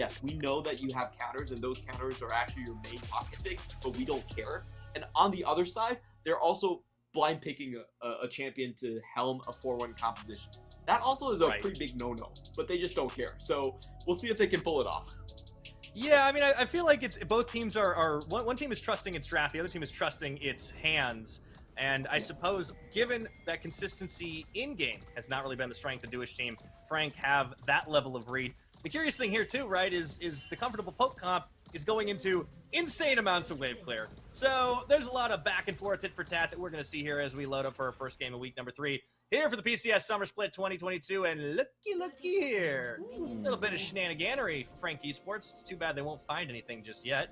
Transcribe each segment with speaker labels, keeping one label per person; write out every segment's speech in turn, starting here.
Speaker 1: yes, we know that you have counters, and those counters are actually your main pocket pick, but we don't care. And on the other side, they're also blind picking a champion to helm a 4-1 composition. That also is a pretty big no-no, but they just don't care. So we'll see if they can pull it off.
Speaker 2: Yeah, I mean, I feel like it's both teams are one team is trusting its draft, the other team is trusting its hands. And I suppose, given that consistency in-game has not really been the strength of Dewish team, Frank have that level of read. The curious thing here, too, right, is the comfortable poke comp is going into insane amounts of wave clear. So there's a lot of back and forth, tit for tat, that we're going to see here as we load up for our first game of week number 3 here for the PCS Summer Split 2022. And looky here. A little bit of shenaniganery for Frank Esports. It's too bad they won't find anything just yet.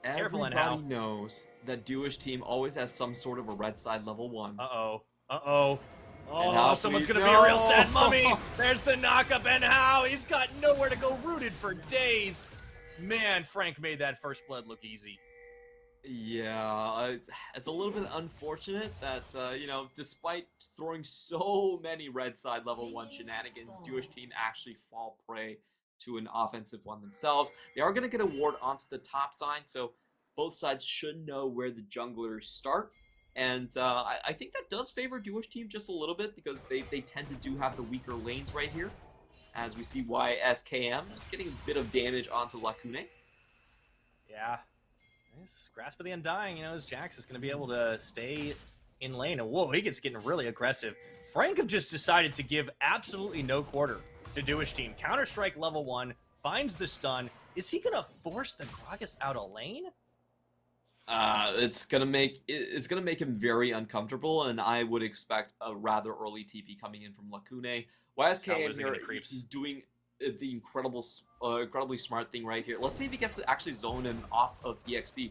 Speaker 1: Everybody knows that Dewish team always has some sort of a red side level 1.
Speaker 2: Oh, someone's going to be a real sad mummy. There's the knockup, and how? He's got nowhere to go, rooted for days. Man, Frank made that first blood look easy.
Speaker 1: Yeah, it's a little bit unfortunate that, you know, despite throwing so many red side level 1 shenanigans, Dewish team actually fall prey to an offensive one themselves. They are going to get a ward onto the top side, so both sides should know where the junglers start. And I think that does favor Dewish team just a little bit, because they tend to do have the weaker lanes right here. As we see YSKM just getting a bit of damage onto Lacune.
Speaker 2: Yeah. Nice grasp of the Undying, you know, as Jax is going to be able to stay in lane. And whoa, he gets getting really aggressive. Frank have just decided to give absolutely no quarter to Dewish team. Counter-Strike level 1, finds the stun. Is he going to force the Gragas out of lane?
Speaker 1: It's gonna make him very uncomfortable, and I would expect a rather early TP coming in from Lacune. YSK here, he's doing the incredibly smart thing right here. Let's see if he gets to actually zone him off of EXP.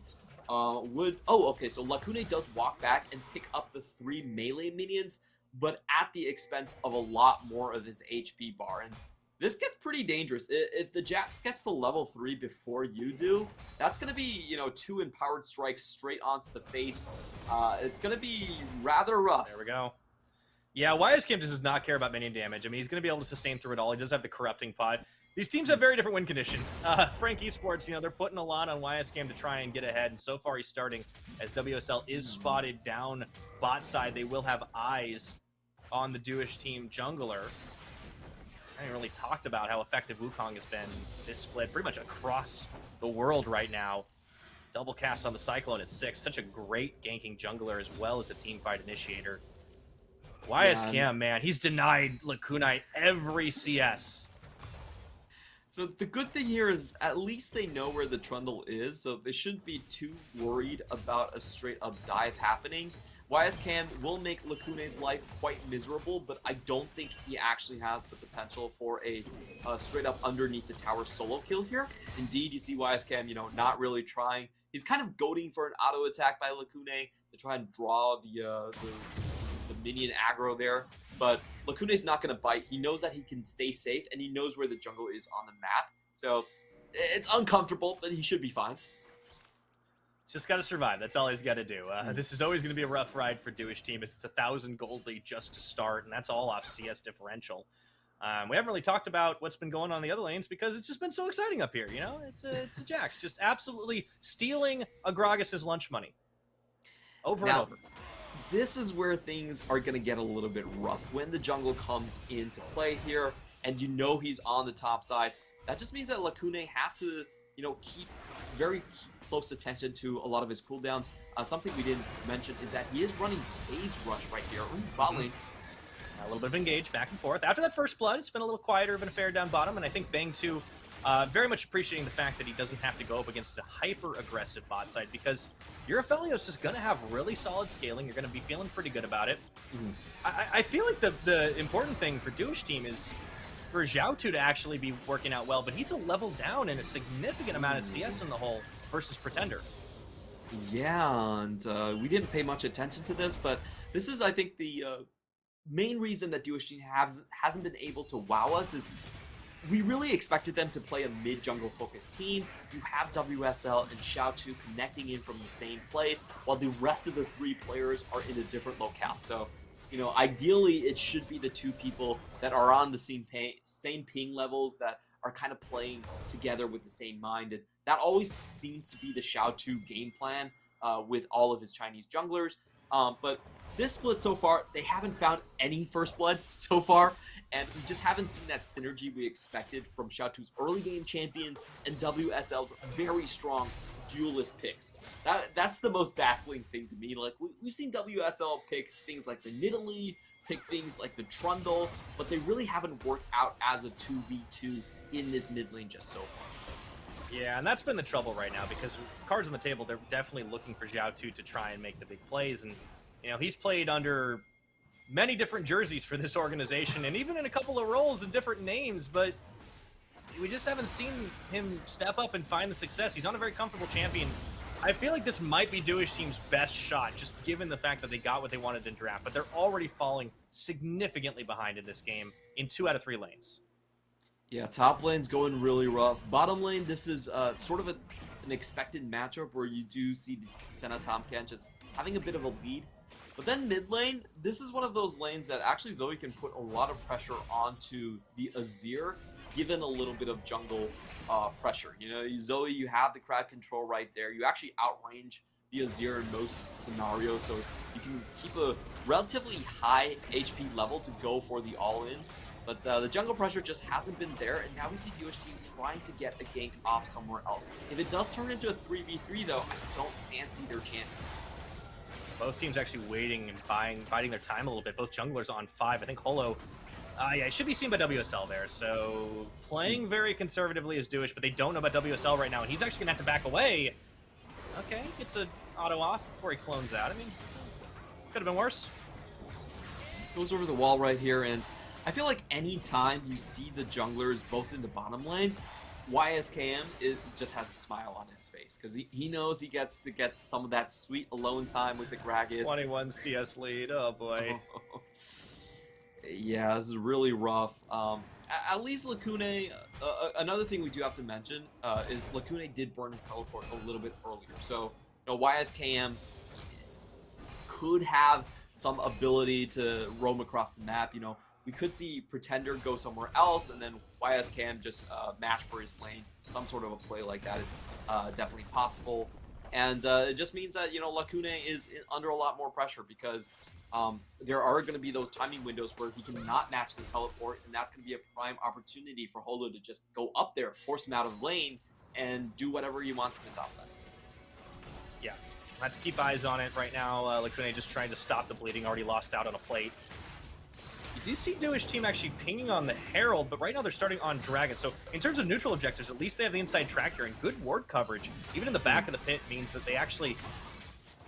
Speaker 1: Okay, so Lacune does walk back and pick up the 3 melee minions, but at the expense of a lot more of his HP bar. And this gets pretty dangerous. If the Jax gets to level 3 before you do, that's going to be, you know, 2 empowered strikes straight onto the face. It's going to be rather rough.
Speaker 2: There we go. Yeah, YSKM does not care about minion damage. I mean, he's going to be able to sustain through it all. He does have the corrupting pod. These teams have very different win conditions. Frank Esports, you know, they're putting a lot on YSKM to try and get ahead, and so far he's starting as WSL is spotted down bot side. They will have eyes on the Dewish team jungler. I haven't really talked about how effective Wukong has been this split pretty much across the world right now. Double cast on the Cyclone at 6. Such a great ganking jungler as well as a team fight initiator. YSKM, man, he's denied Lacune every CS.
Speaker 1: So the good thing here is at least they know where the Trundle is, so they shouldn't be too worried about a straight-up dive happening. YSKM will make Lacune's life quite miserable, but I don't think he actually has the potential for a straight-up underneath the tower solo kill here. Indeed, you see YSKM, you know, not really trying. He's kind of goading for an auto attack by Lacune to try and draw the minion aggro there, but Lacune's not going to bite. He knows that he can stay safe, and he knows where the jungle is on the map, so it's uncomfortable, but he should be fine.
Speaker 2: He's just got to survive. That's all he's got to do. This is always going to be a rough ride for Dewish team. It's 1,000 gold lead just to start, and that's all off CS differential. We haven't really talked about what's been going on in the other lanes because it's just been so exciting up here, you know? It's a Jax just absolutely stealing a Gragas' lunch money. Over and over.
Speaker 1: This is where things are going to get a little bit rough. When the jungle comes into play here, and you know he's on the top side, that just means that Lacune has to, you know, keep very close attention to a lot of his cooldowns. Something we didn't mention is that he is running phase rush right here. Bot lane.
Speaker 2: A little bit of engage back and forth. After that first blood, it's been a little quieter of an affair down bottom, and I think Bang, too, very much appreciating the fact that he doesn't have to go up against a hyper-aggressive bot side, because your Aphelios is going to have really solid scaling. You're going to be feeling pretty good about it. I feel like the important thing for Dewish team is for Zhao to actually be working out well, but he's a level down in a significant amount of CS in the hole versus Pretender.
Speaker 1: Yeah, and we didn't pay much attention to this, but this is, I think, the main reason that Dewish team hasn't been able to wow us is we really expected them to play a mid-jungle focused team. You have WSL and Xiao2 connecting in from the same place, while the rest of the 3 players are in a different locale. So, you know, ideally it should be the 2 people that are on the same ping levels, that are kind of playing together with the same mind. And that always seems to be the Xiao2 game plan with all of his Chinese junglers. But this split so far, they haven't found any first blood so far, and we just haven't seen that synergy we expected from Xiao2's early game champions and WSL's very strong duelist picks. That's the most baffling thing to me. Like, we've seen WSL pick things like the Nidalee, pick things like the Trundle, but they really haven't worked out as a 2v2 in this mid lane just so far.
Speaker 2: Yeah, and that's been the trouble right now, because cards on the table, they're definitely looking for Xiao2 to try and make the big plays, and you know, he's played under many different jerseys for this organization, and even in a couple of roles and different names, but we just haven't seen him step up and find the success. He's on a very comfortable champion. I feel like this might be Dewish team's best shot, just given the fact that they got what they wanted in draft, but they're already falling significantly behind in this game in 2 out of 3 lanes.
Speaker 1: Yeah, top lane's going really rough. Bottom lane, this is sort of an expected matchup where you do see the Senna Tomcat just having a bit of a lead. But then mid lane, this is one of those lanes that actually Zoe can put a lot of pressure onto the Azir, given a little bit of jungle pressure. You know, Zoe, you have the crowd control right there. You actually outrange the Azir in most scenarios, so you can keep a relatively high HP level to go for the all-ins. But the jungle pressure just hasn't been there, and now we see Dewish team trying to get a gank off somewhere else. If it does turn into a 3v3, though, I don't fancy their chances.
Speaker 2: Both teams actually waiting and biding their time a little bit. Both junglers on 5. I think Holo, yeah, it should be seen by WSL there. So playing very conservatively as Dewish, but they don't know about WSL right now, and he's actually going to have to back away. Okay, gets an auto off before he clones out. I mean, could have been worse.
Speaker 1: Goes over the wall right here, and I feel like any time you see the junglers both in the bottom lane, YSKM just has a smile on his face, because he knows he gets to get some of that sweet alone time with the Gragas.
Speaker 2: 21 CS lead, oh boy.
Speaker 1: Yeah, this is really rough. At least Lacune, another thing we do have to mention is Lacune did burn his teleport a little bit earlier. So, you know, YSKM could have some ability to roam across the map. You know, we could see Pretender go somewhere else, and then YSKM just match for his lane. Some sort of a play like that is definitely possible. And it just means that, you know, Lacune is under a lot more pressure, because there are going to be those timing windows where he cannot match the teleport, and that's going to be a prime opportunity for Holo to just go up there, force him out of the lane, and do whatever he wants in the top side.
Speaker 2: Yeah, I have to keep eyes on it right now. Lacune just trying to stop the bleeding, already lost out on a plate. You do see Dewish team actually pinging on the Herald, but right now they're starting on Dragon. So in terms of neutral objectives, at least they have the inside track here, and good ward coverage, even in the back of the pit, means that they actually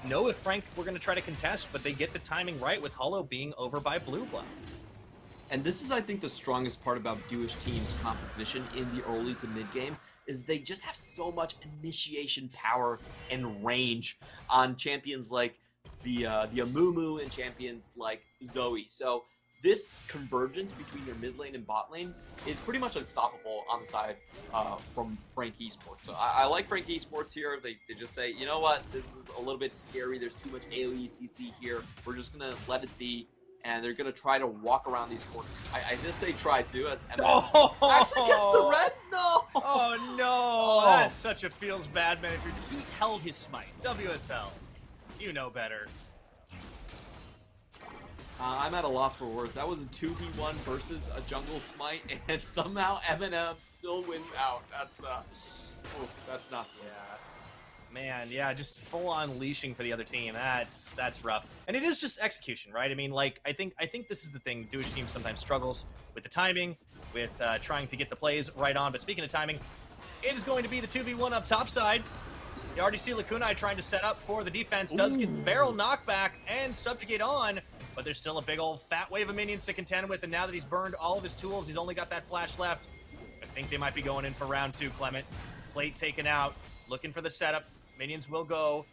Speaker 2: know if Frank were going to try to contest, but they get the timing right with Holo being over by blue buff.
Speaker 1: And this is, I think, the strongest part about Dewish team's composition in the early to mid game, is they just have so much initiation power and range on champions like the Amumu and champions like Zoe. So this convergence between your mid lane and bot lane is pretty much unstoppable on the side from Frank Esports. So I like Frank Esports here. They just say, you know what, this is a little bit scary. There's too much AoE CC here. We're just going to let it be. And they're going to try to walk around these corners. I just say try to, as Emma actually gets the red. No!
Speaker 2: Oh, no. That's such a feels bad man. He held his smite. WSL, you know better.
Speaker 1: I'm at a loss for words. That was a 2v1 versus a jungle smite, and somehow Eminem still wins out. That's not so.
Speaker 2: Yeah. Man, yeah, just full-on leashing for the other team. That's rough. And it is just execution, right? I mean, like, I think this is the thing. Dewish team sometimes struggles with the timing, with trying to get the plays right on. But speaking of timing, it is going to be the 2v1 up top side. You already see Lacune trying to set up for the defense. Does get barrel knockback and subjugate on, but there's still a big old fat wave of minions to contend with. And now that he's burned all of his tools, he's only got that flash left. I think they might be going in for round 2, Clement. Plate taken out, looking for the setup. Minions will go.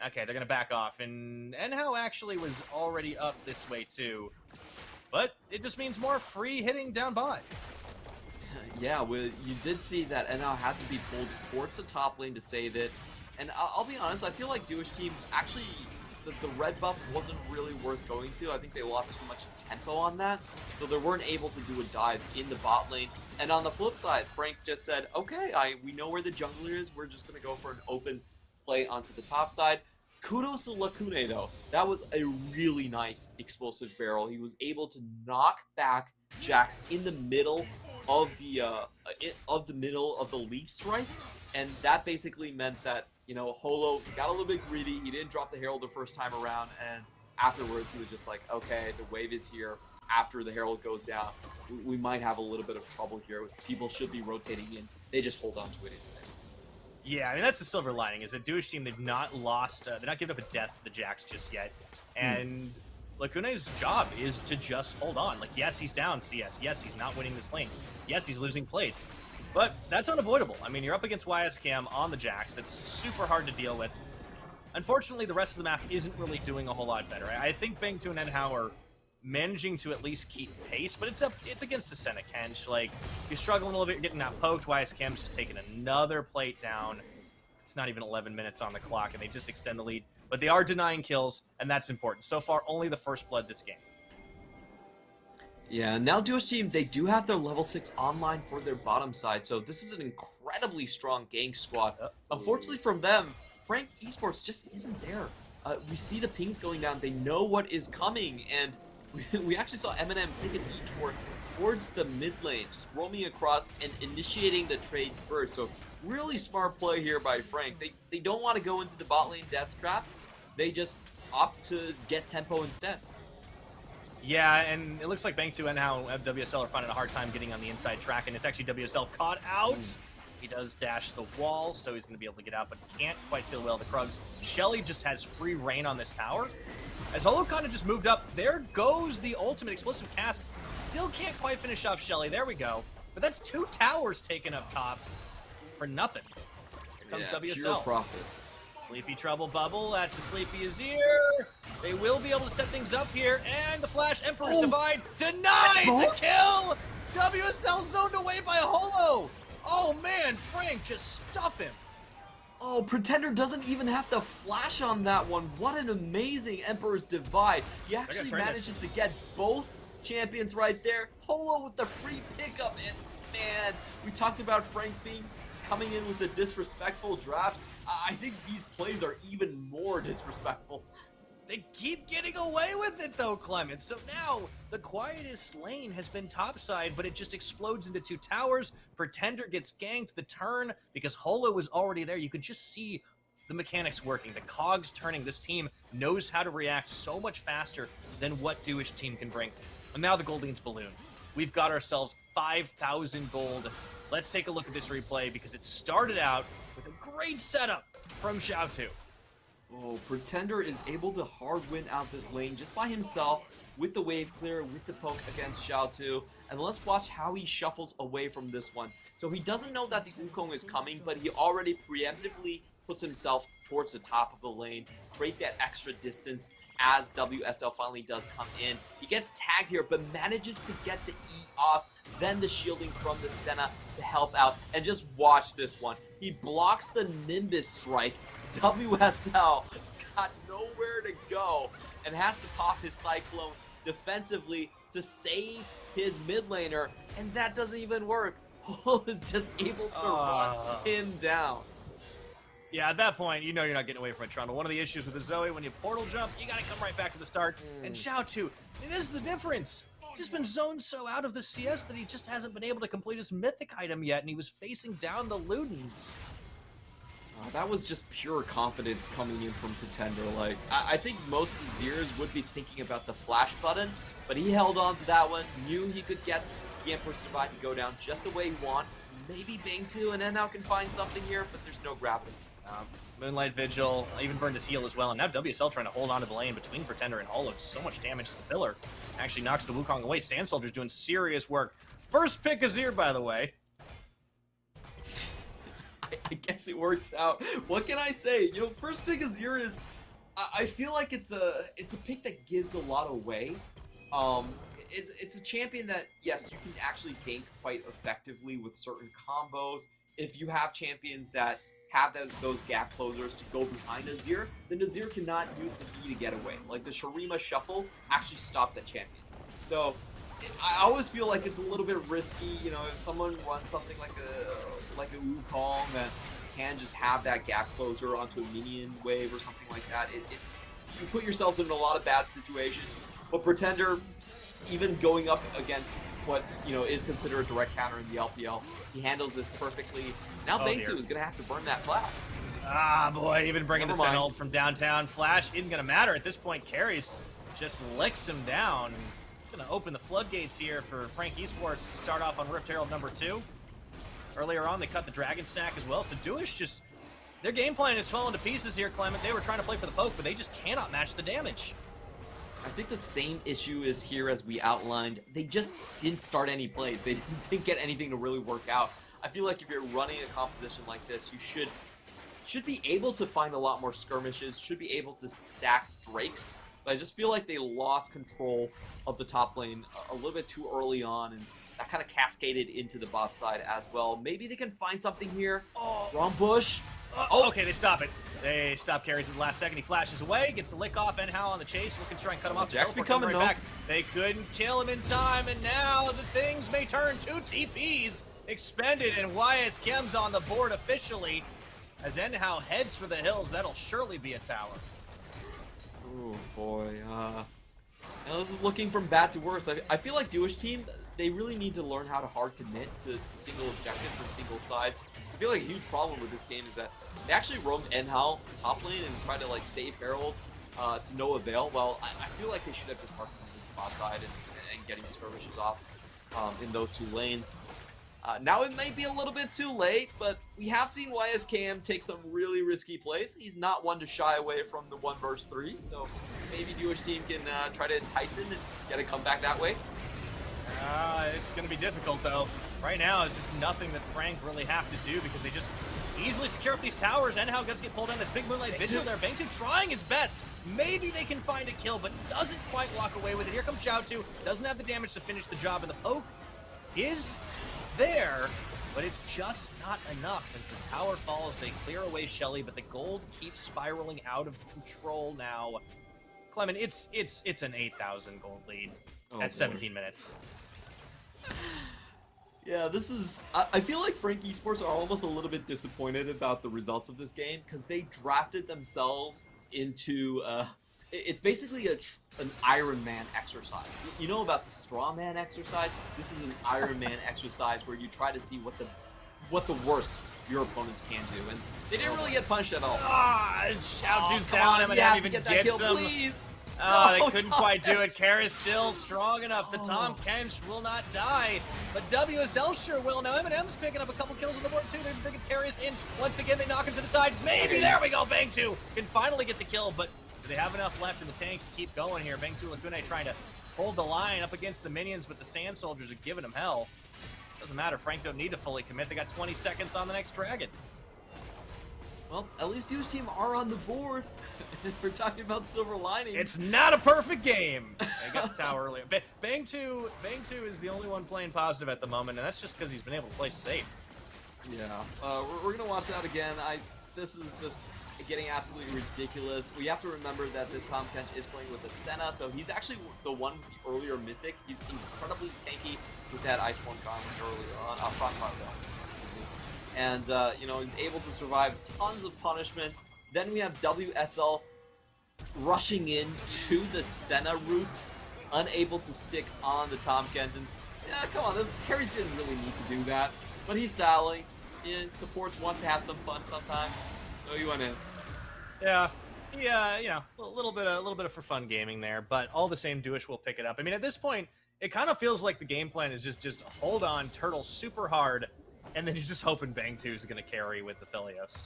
Speaker 2: Okay, they're going to back off. And Enhao actually was already up this way too. But it just means more free hitting down bot.
Speaker 1: Yeah, well, you did see that Enhao had to be pulled towards the top lane to save it. And I'll be honest, I feel like Dewish team actually the red buff wasn't really worth going to. I think they lost too much tempo on that, so they weren't able to do a dive in the bot lane. And on the flip side, Frank just said, okay, we know where the jungler is, we're just going to go for an open play onto the top side. Kudos to Lacune, though. That was a really nice explosive barrel. He was able to knock back Jax in the middle of the leaf strike, and that basically meant that, you know, Holo got a little bit greedy. He didn't drop the Herald the first time around, and afterwards he was just like, okay, the wave is here. After the Herald goes down, we might have a little bit of trouble here. People should be rotating in. They just hold on to it instead.
Speaker 2: Yeah, I mean, that's the silver lining, is that Dewish team, they've not lost, they're not giving up a death to the Jax just yet. And Lacune's job is to just hold on. Like, yes, he's down CS. Yes, he's not winning this lane. Yes, he's losing plates. But that's unavoidable. I mean, you're up against YSCam on the Jax. That's super hard to deal with. Unfortunately, the rest of the map isn't really doing a whole lot better. I think Bang2 and Enhao are managing to at least keep pace, but it's against the Senna Kench. Like, you're struggling a little bit, you're getting that poked. YSCam's just taking another plate down. It's not even 11 minutes on the clock, and they just extend the lead. But they are denying kills, and that's important. So far, only the first blood this game.
Speaker 1: Yeah, now Dewish team, they do have their level 6 online for their bottom side, so this is an incredibly strong gang squad. Unfortunately from them, Frank Esports just isn't there. We see the pings going down, they know what is coming, and we actually saw Eminem take a detour towards the mid lane, just roaming across and initiating the trade first. So really smart play here by Frank. They don't want to go into the bot lane death trap. They just opt to get tempo instead.
Speaker 2: Yeah, and it looks like Bang2 and now WSL are finding a hard time getting on the inside track, and it's actually WSL caught out. He does dash the wall, so he's going to be able to get out, but can't quite seal well the Krugs. Shelly just has free reign on this tower. As Holo kind of just moved up, there goes the ultimate explosive cast. Still can't quite finish off Shelly. There we go. But that's 2 towers taken up top for nothing. Here comes WSL.
Speaker 1: Pure profit.
Speaker 2: Sleepy Trouble Bubble, that's a Sleepy Azir. They will be able to set things up here, and the Flash Emperor's Divide denied the kill! WSL zoned away by Holo! Oh man, Frank, just stuff him.
Speaker 1: Oh, Pretender doesn't even have to flash on that one. What an amazing Emperor's Divide. He actually manages to get both champions right there. Holo with the free pickup, and man, we talked about Frank coming in with a disrespectful draft. I think these plays are even more disrespectful.
Speaker 2: They keep getting away with it though, Clement. So now the quietest lane has been topside, but it just explodes into 2 towers. Pretender gets ganked the turn because Holo was already there. You could just see the mechanics working, the cogs turning. This team knows how to react so much faster than what Dewish team can bring. And now the Goldeen's balloon. We've got ourselves 5,000 gold. Let's take a look at this replay because it started out with a great setup from Xiao2.
Speaker 1: Oh, Pretender is able to hard win out this lane just by himself with the wave clear, with the poke against Xiao2. And let's watch how he shuffles away from this one. So he doesn't know that the Wukong is coming, but he already preemptively puts himself towards the top of the lane, create that extra distance as WSL finally does come in. He gets tagged here, but manages to get the E off, then the shielding from the Senna to help out. And just watch this one. He blocks the Nimbus strike. WSL's got nowhere to go and has to pop his Cyclone defensively to save his mid laner, and that doesn't even work. Holo is just able to run him down.
Speaker 2: Yeah, at that point, you know you're not getting away from it, Toronto. One of the issues with the Zoe, when you portal jump, you gotta come right back to the start. And Xiao2, this is the difference. He's just been zoned so out of the CS that he just hasn't been able to complete his mythic item yet, and he was facing down the Ludens.
Speaker 1: That was just pure confidence coming in from Pretender. Like, I think most Azirs would be thinking about the flash button, but he held on to that one, knew he could get the Emperor's Divide to go down just the way he wanted. Maybe Bang2 and Enhao can find something here, but there's no gravity.
Speaker 2: Moonlight Vigil even burned his heal as well, and now WSL trying to hold on to the lane between Pretender and Holo. So much damage to the pillar. Actually knocks the Wukong away. Sand Soldier's doing serious work. First pick Azir, by the way.
Speaker 1: I guess it works out. What can I say? You know, first pick Azir is, I feel like it's a pick that gives a lot away. It's a champion that, yes, you can actually gank quite effectively with certain combos. If you have champions that have those gap closers to go behind Nazir, then Nazir cannot use the E to get away. Like the Shurima shuffle actually stops at champions. So I always feel like it's a little bit risky, you know, if someone runs something like a Wukong that can just have that gap closer onto a minion wave or something like that. You put yourselves in a lot of bad situations. But Pretender, even going up against what, you know, is considered a direct counter in the LPL, he handles this perfectly. Now Bangtu is going to have to burn that flash.
Speaker 2: Ah, boy, even bringing the Sentinel from downtown. Flash isn't going to matter at this point. Carries just licks him down. It's going to open the floodgates here for Frank Esports to start off on Rift Herald number 2. Earlier on, they cut the Dragon Stack as well, so Dewish just... Their game plan is falling to pieces here, Clement. They were trying to play for the poke, but they just cannot match the damage.
Speaker 1: I think the same issue is here as we outlined. They just didn't start any plays. They didn't get anything to really work out. I feel like if you're running a composition like this, you should be able to find a lot more skirmishes, should be able to stack Drakes. But I just feel like they lost control of the top lane a little bit too early on, and that kind of cascaded into the bot side as well. Maybe they can find something here. Oh, wrong bush.
Speaker 2: Okay, they stop it. They stop carries at the last second. He flashes away, gets the lick off, Enhao on the chase, looking to try and cut him off.
Speaker 1: Jack's becoming right back.
Speaker 2: They couldn't kill him in time, and now the things may turn. 2 TPs expended, and YSKM's on the board officially. As Enhao heads for the hills, that'll surely be a tower.
Speaker 1: Oh boy, now this is looking from bad to worse. I feel like Dewish team, they really need to learn how to hard commit to single objectives and single sides. I feel like a huge problem with this game is that they actually roamed Enhao top lane and tried to like save Herald to no avail. Well, I feel like they should have just hard committed the bot side and getting skirmishes off in those 2 lanes. Now it may be a little bit too late, but we have seen YSKM take some really risky plays. He's not one to shy away from the 1 versus 3, so maybe Dewish team can try to entice him and get a comeback that way.
Speaker 2: It's going to be difficult, though. Right now, it's just nothing that Frank really have to do because they just easily secure up these towers. Enhao does get pulled in. This big Moonlight Vigil there. Bangtu trying his best. Maybe they can find a kill, but doesn't quite walk away with it. Here comes Xiaotu. Doesn't have the damage to finish the job, and the poke is there, but it's just not enough. As the tower falls, they clear away Shelly, but the gold keeps spiraling out of control now. Clement, it's an 8,000 gold lead at 17 minutes.
Speaker 1: Yeah, this is... I feel like Frank Esports are almost a little bit disappointed about the results of this game because they drafted themselves into... it's basically an Iron Man exercise. You know about the Straw Man exercise? This is an Iron Man exercise where you try to see what the worst your opponents can do, and they didn't really get punished at all.
Speaker 2: Xiaotu's down him and not even gets him.
Speaker 1: Please.
Speaker 2: They couldn't quite do it. Kara's still strong enough. The Tom Kench will not die, but WSL sure will. Now Eminem's picking up a couple kills on the board too. They're bringing Karius in. Once again, they knock him to the side. Maybe, there we go. Bangtu can finally get the kill, but do they have enough left in the tank to keep going here? Bangtu Lacune trying to hold the line up against the minions, but the Sand Soldiers are giving him hell. Doesn't matter. Frank don't need to fully commit. They got 20 seconds on the next dragon.
Speaker 1: Well, at least Dewish team are on the board. We're talking about silver linings.
Speaker 2: It's not a perfect game. They got the tower earlier. Bangtu is the only one playing positive at the moment, and that's just because he's been able to play safe.
Speaker 1: Yeah, we're gonna watch that again. This is just getting absolutely ridiculous. We have to remember that this Tom Kent is playing with a Senna, so he's actually the one with the earlier mythic. He's incredibly tanky with that Iceborne comment earlier on, Crossfire though. And, you know, he's able to survive tons of punishment. Then we have WSL rushing in to the Senna route, unable to stick on the Tom Kent. And, yeah, come on, those carries didn't really need to do that. But he's styling. Yeah, supports want to have some fun sometimes. So you went in.
Speaker 2: Yeah, you know, a little bit of for fun gaming there, but all the same, Dewish will pick it up. I mean, at this point, it kind of feels like the game plan is just hold on, turtle super hard, and then you're just hoping Bangtu is going to carry with the Philios.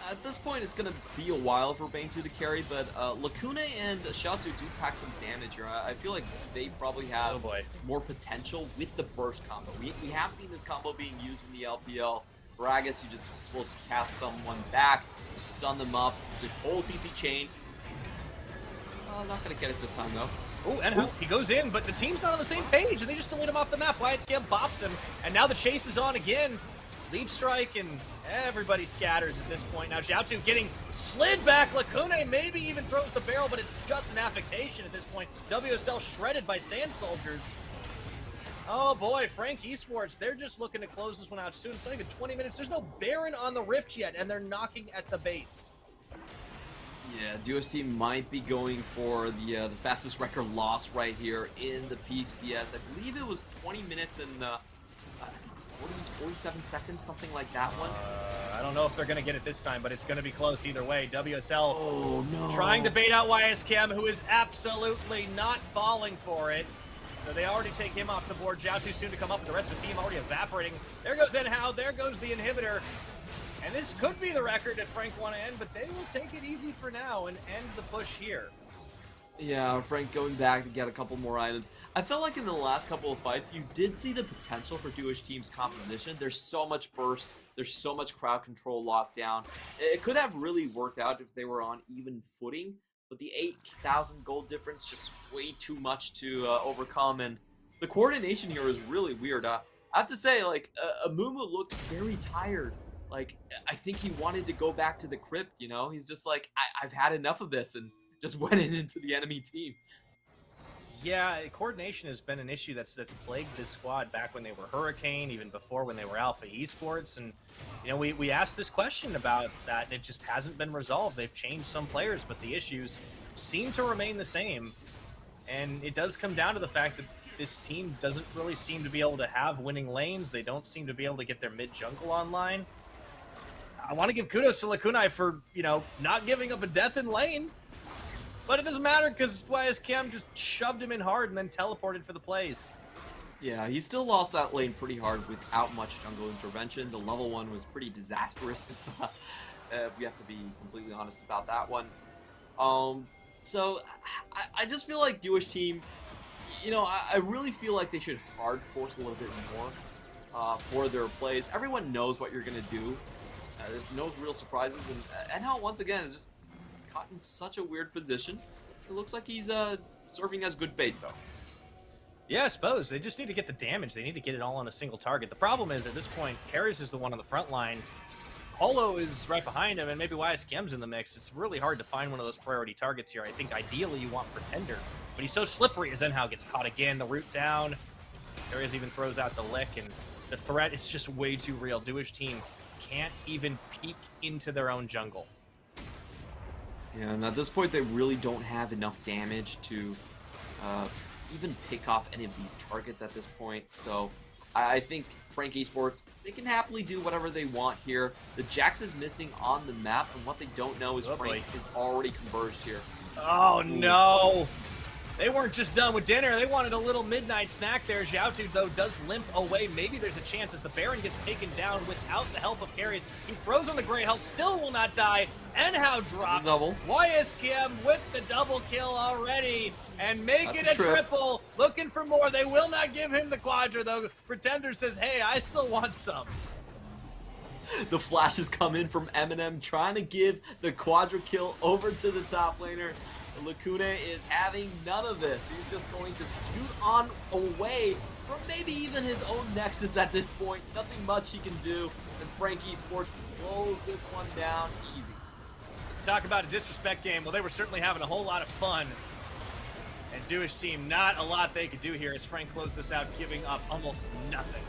Speaker 1: At this point, it's going to be a while for Bangtu to carry, but Lacune and Xiaotu do pack some damage here. I feel like they probably have more potential with the burst combo. We have seen this combo being used in the LPL. Gragas, you're just supposed to cast someone back, stun them up. It's a whole CC chain. Not going to get it this time, though.
Speaker 2: Oh, and he goes in, but the team's not on the same page, and they just delete him off the map. YSKM bops him, and now the chase is on again. Leap strike, and everybody scatters at this point. Now Xiaotu getting slid back. Lacune maybe even throws the barrel, but it's just an affectation at this point. WSL shredded by Sand Soldiers. Oh boy, Frank Esports, they're just looking to close this one out soon. It's not even 20 minutes. There's no Baron on the Rift yet, and they're knocking at the base.
Speaker 1: Yeah, Dewish team might be going for the fastest record loss right here in the PCS. I believe it was 20 minutes and 47 seconds, something like that one.
Speaker 2: I don't know if they're going to get it this time, but it's going to be close either way. WSL trying to bait out YSChem, who is absolutely not falling for it. So they already take him off the board. Zhao too soon to come up, and the rest of his team already evaporating. There goes Enhao, there goes the inhibitor. And this could be the record that Frank want to end, but they will take it easy for now and end the push here.
Speaker 1: Yeah, Frank going back to get a couple more items. I felt like in the last couple of fights, you did see the potential for Dewish team's composition. There's so much burst. There's so much crowd control lockdown. It could have really worked out if they were on even footing, but the 8,000 gold difference just way too much to overcome, and the coordination here is really weird. I have to say, like, Amumu looked very tired. Like, I think he wanted to go back to the crypt, you know? He's just like, I've had enough of this, and just went into the enemy team.
Speaker 2: Yeah, coordination has been an issue that's plagued this squad back when they were Hurricane, even before when they were Alpha Esports. And, you know, we asked this question about that, and it just hasn't been resolved. They've changed some players, but the issues seem to remain the same. And it does come down to the fact that this team doesn't really seem to be able to have winning lanes. They don't seem to be able to get their mid-jungle online. I want to give kudos to Lacune for, you know, not giving up a death in lane. But it doesn't matter because YSChem just shoved him in hard and then teleported for the plays.
Speaker 1: Yeah, he still lost that lane pretty hard without much jungle intervention. The level 1 was pretty disastrous, if we have to be completely honest about that one. So I just feel like Dewish team, you know, I really feel like they should hard force a little bit more for their plays. Everyone knows what you're going to do. There's no real surprises, and Enhao once again is just caught in such a weird position. It looks like he's serving as good bait, though.
Speaker 2: Yeah, I suppose. They just need to get the damage. They need to get it all on a single target. The problem is, at this point, Karras is the one on the front line. Holo is right behind him, and maybe YSChem's in the mix. It's really hard to find one of those priority targets here. I think ideally you want Pretender, but he's so slippery as Enhao gets caught again. The root down. Karras even throws out the lick, and the threat is just way too real. Dewish team can't even peek into their own jungle.
Speaker 1: Yeah, and at this point, they really don't have enough damage to even pick off any of these targets at this point. So I think Frank Esports, they can happily do whatever they want here. The Jax is missing on the map, and what they don't know is Frank is already converged here.
Speaker 2: Oh, no. They weren't just done with dinner. They wanted a little midnight snack there. Xiaotu, though, does limp away. Maybe there's a chance as the Baron gets taken down without the help of Karras. He throws on the Grey Health, still will not die. Enhao drops. YSChem with the double kill already. And make it a triple. Looking for more. They will not give him the quadra, though. Pretender says, hey, I still want some.
Speaker 1: The flashes come in from Eminem, trying to give the quadra kill over to the top laner. Lacune is having none of this. He's just going to scoot on away from maybe even his own Nexus at this point. Nothing much he can do. And Frank Esports close this one down easy.
Speaker 2: Talk about a disrespect game. Well, they were certainly having a whole lot of fun. And Dewish team, not a lot they could do here as Frank closed this out, giving up almost nothing.